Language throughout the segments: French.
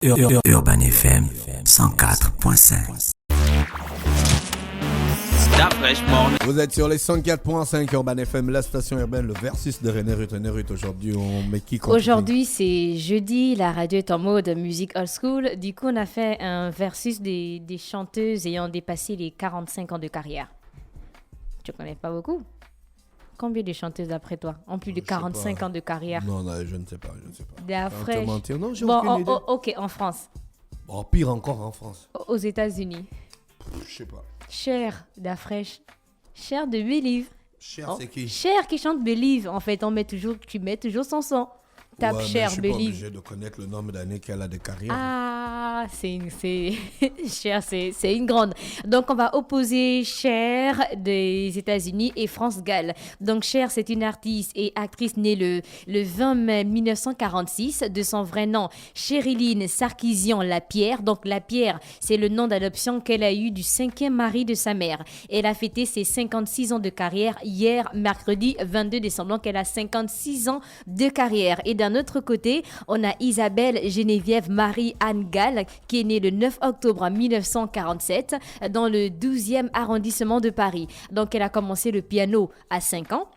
Urban FM 104.5. Vous êtes sur les 104.5 Urban FM, la station urbaine, le versus de René Ruth. Aujourd'hui, on met qui contre Aujourd'hui, c'est jeudi, la radio est en mode musique old school. Du coup, on a fait un versus des chanteuses ayant dépassé les 45 ans de carrière. Tu connais pas beaucoup? Combien de chanteuses d'après toi ont plus de 45 ans de carrière? Non, je ne sais pas. D'après... Non, j'ai aucune idée. Ok, en France. Bon, pire encore en France. Aux États-Unis. Je sais pas. Cher d'Afresh. Cher de Believe. Cher, c'est qui? Cher qui chante Believe. En fait, tu mets toujours son son. Tape Cher, Believe. Je suis pas obligé de connaître le nombre d'années qu'elle a de carrière. Ah, Cher, c'est une grande. Donc, on va opposer Cher des États-Unis et France Gall. Donc, Cher, c'est une artiste et actrice née le 20 mai 1946, de son vrai nom, Chériline Sarkisian Lapierre. Donc, Lapierre, c'est le nom d'adoption qu'elle a eu du 5e mari de sa mère. Elle a fêté ses 56 ans de carrière hier, mercredi 22 décembre. Donc, elle a 56 ans de carrière. Et d'un autre côté, on a Isabelle Geneviève Marie-Anne Gall, qui est née le 9 octobre 1947 dans le 12e arrondissement de Paris. Donc, elle a commencé le piano à 5 ans.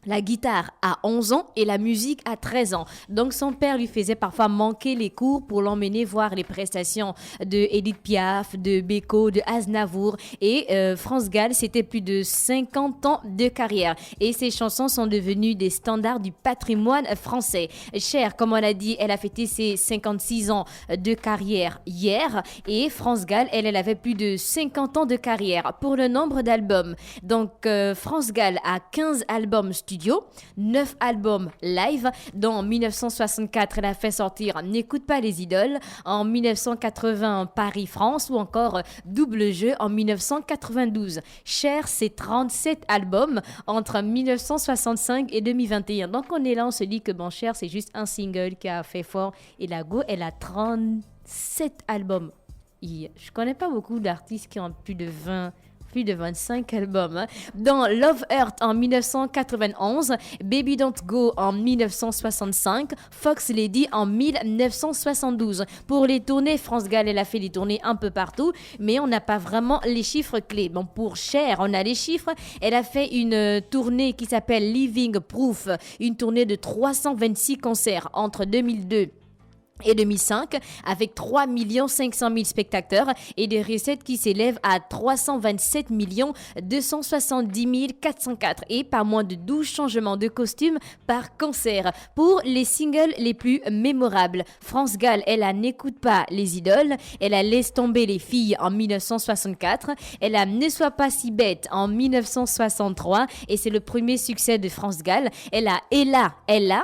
La guitare à 11 ans et la musique à 13 ans. Donc, son père lui faisait parfois manquer les cours pour l'emmener voir les prestations de Edith Piaf, de Beko, de Aznavour. Et France Gall, c'était plus de 50 ans de carrière. Et ses chansons sont devenues des standards du patrimoine français. Cher, comme on l'a dit, elle a fêté ses 56 ans de carrière hier. Et France Gall, elle avait plus de 50 ans de carrière. Pour le nombre d'albums, donc France Gall a 15 albums studio, 9 albums live. En 1964, elle a fait sortir N'écoute pas les idoles. En 1980, Paris-France ou encore Double Jeu en 1992. Cher, c'est 37 albums entre 1965 et 2021. Donc on est là, on se dit que Cher, c'est juste un single qui a fait fort. Et la go, elle a 37 albums. Je connais pas beaucoup d'artistes qui ont plus de 25 albums. Dans Love Earth en 1991, Baby Don't Go en 1965, Fox Lady en 1972. Pour les tournées, France Gall, elle a fait des tournées un peu partout, mais on n'a pas vraiment les chiffres clés. Bon, pour Cher, on a les chiffres. Elle a fait une tournée qui s'appelle Living Proof, une tournée de 326 concerts entre 2002 et 2005, avec 3 500 000 spectateurs et des recettes qui s'élèvent à 327 270 404 et pas moins de 12 changements de costumes par concert. Pour les singles les plus mémorables, France Gall, elle a N'écoute pas les idoles, elle a Laisse tomber les filles en 1964, elle a Ne sois pas si bête en 1963 et c'est le premier succès de France Gall. Elle a Ella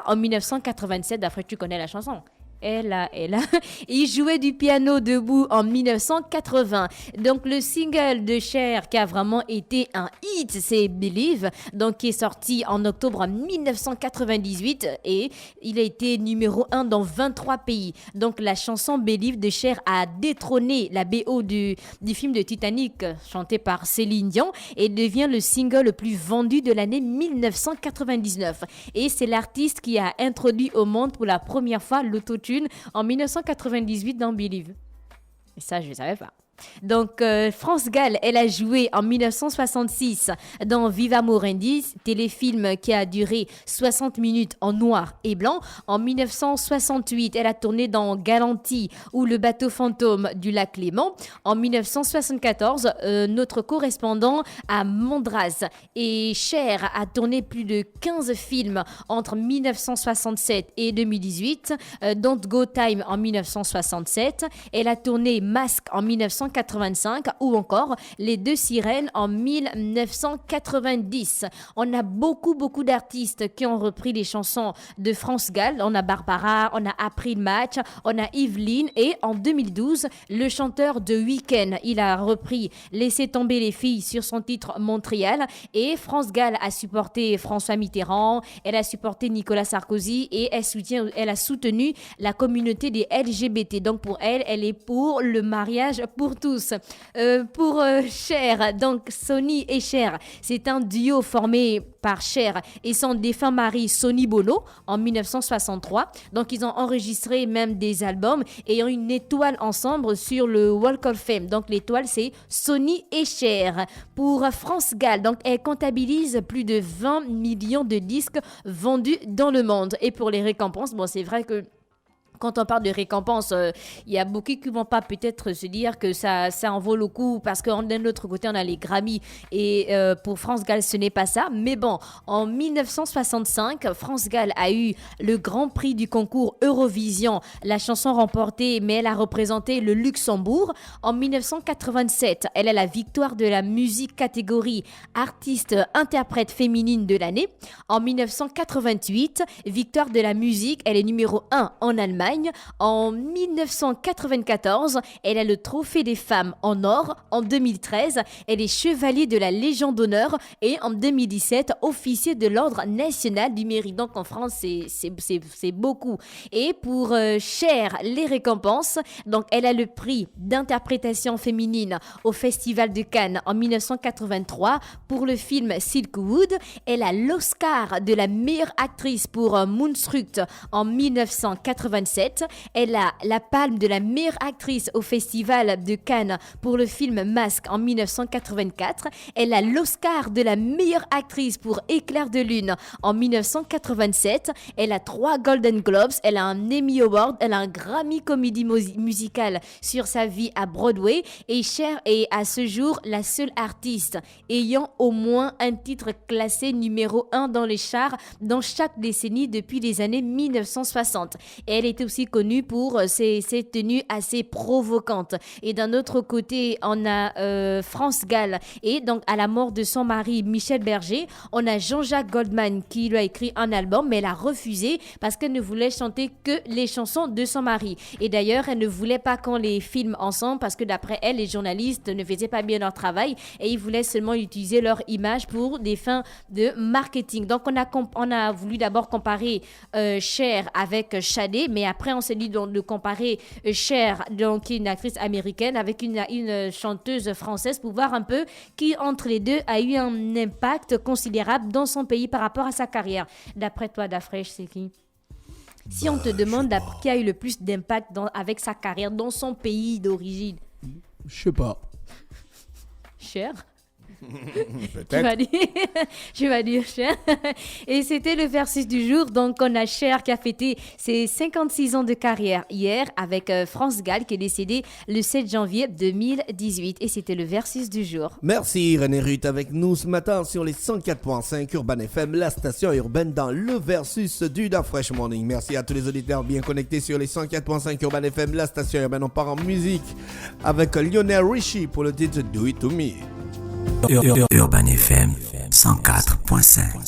en 1987, d'après tu connais la chanson. Elle a. Il jouait du piano debout en 1980. Donc, le single de Cher qui a vraiment été un hit, c'est Believe, donc qui est sorti en octobre 1998 et il a été numéro 1 dans 23 pays. Donc, la chanson Believe de Cher a détrôné la BO du film de Titanic, chanté par Céline Dion, et devient le single le plus vendu de l'année 1999. Et c'est l'artiste qui a introduit au monde pour la première fois l'autotune en 1998 dans Believe. Et ça, je ne savais pas. Donc, France Gall, elle a joué en 1966 dans Viva Morandi, téléfilm qui a duré 60 minutes en noir et blanc. En 1968, elle a tourné dans Galanty ou Le bateau fantôme du lac Léman. En 1974, notre correspondant à Mondras et Cher a tourné plus de 15 films entre 1967 et 2018. Don't Go Time en 1967. Elle a tourné Masque en 1985 ou encore Les Deux Sirènes en 1990. On a beaucoup d'artistes qui ont repris les chansons de France Gall. On a Barbara, on a April Match, on a Yveline et en 2012, le chanteur de Weeknd, il a repris Laissez tomber les filles sur son titre Montréal et France Gall a supporté François Mitterrand, elle a supporté Nicolas Sarkozy et elle a soutenu la communauté des LGBT. Donc pour elle, elle est pour le mariage pour tous. Pour Cher, donc Sonny et Cher, c'est un duo formé par Cher et son défunt mari Sonny Bono en 1963. Donc ils ont enregistré même des albums et ont une étoile ensemble sur le Walk of Fame. Donc l'étoile c'est Sonny et Cher. Pour France Gall, donc elle comptabilise plus de 20 millions de disques vendus dans le monde. Et pour les récompenses, bon c'est vrai que quand on parle de récompenses, il y a beaucoup qui vont pas peut-être se dire que ça en vaut le coup parce que d'un autre côté, on a les Grammy et pour France Gall, ce n'est pas ça. Mais bon, en 1965, France Gall a eu le grand prix du concours Eurovision, la chanson remportée, mais elle a représenté le Luxembourg. En 1987, elle a la victoire de la musique catégorie artiste-interprète féminine de l'année. En 1988, victoire de la musique, elle est numéro 1 en Allemagne. En 1994, elle a le trophée des femmes en or. En 2013, elle est chevalier de la Légion d'honneur et en 2017, officier de l'Ordre national du mérite. Donc en France, c'est beaucoup. Et pour Cher, les récompenses, donc elle a le prix d'interprétation féminine au Festival de Cannes en 1983 pour le film Silkwood. Elle a l'Oscar de la meilleure actrice pour Moonstruck en 1987. Elle a la palme de la meilleure actrice au Festival de Cannes pour le film Masque en 1984. Elle a l'Oscar de la meilleure actrice pour Éclair de lune en 1987. Elle a 3 Golden Globes. Elle a un Emmy Award. Elle a un Grammy Comédie musicale sur sa vie à Broadway. Et Cher est à ce jour la seule artiste ayant au moins un titre classé numéro 1 dans les charts dans chaque décennie depuis les années 1960. Et elle était aussi connue pour ses tenues assez provocantes. Et d'un autre côté, on a France Gall. Et donc, à la mort de son mari, Michel Berger, on a Jean-Jacques Goldman qui lui a écrit un album, mais elle a refusé parce qu'elle ne voulait chanter que les chansons de son mari. Et d'ailleurs, elle ne voulait pas qu'on les filme ensemble parce que d'après elle, les journalistes ne faisaient pas bien leur travail et ils voulaient seulement utiliser leur image pour des fins de marketing. Donc, on a voulu d'abord comparer Cher avec Shadé, mais après, on s'est dit de comparer Cher, donc, qui est une actrice américaine, avec une chanteuse française pour voir un peu qui, entre les deux, a eu un impact considérable dans son pays par rapport à sa carrière. D'après toi, Dafresh, c'est qui? Si on te demande qui a eu le plus d'impact avec sa carrière dans son pays d'origine. Je sais pas. Cher? Peut-être. Je vais dire Cher. Et c'était le versus du jour. Donc, on a Cher qui a fêté ses 56 ans de carrière hier avec France Gall qui est décédé le 7 janvier 2018. Et c'était le versus du jour. Merci René Ruth avec nous ce matin sur les 104.5 Urban FM, la station urbaine dans le versus du Da Fresh Morning. Merci à tous les auditeurs bien connectés sur les 104.5 Urban FM, la station urbaine. On part en musique avec Lionel Richie pour le titre Do It To Me. Urban FM 104.5.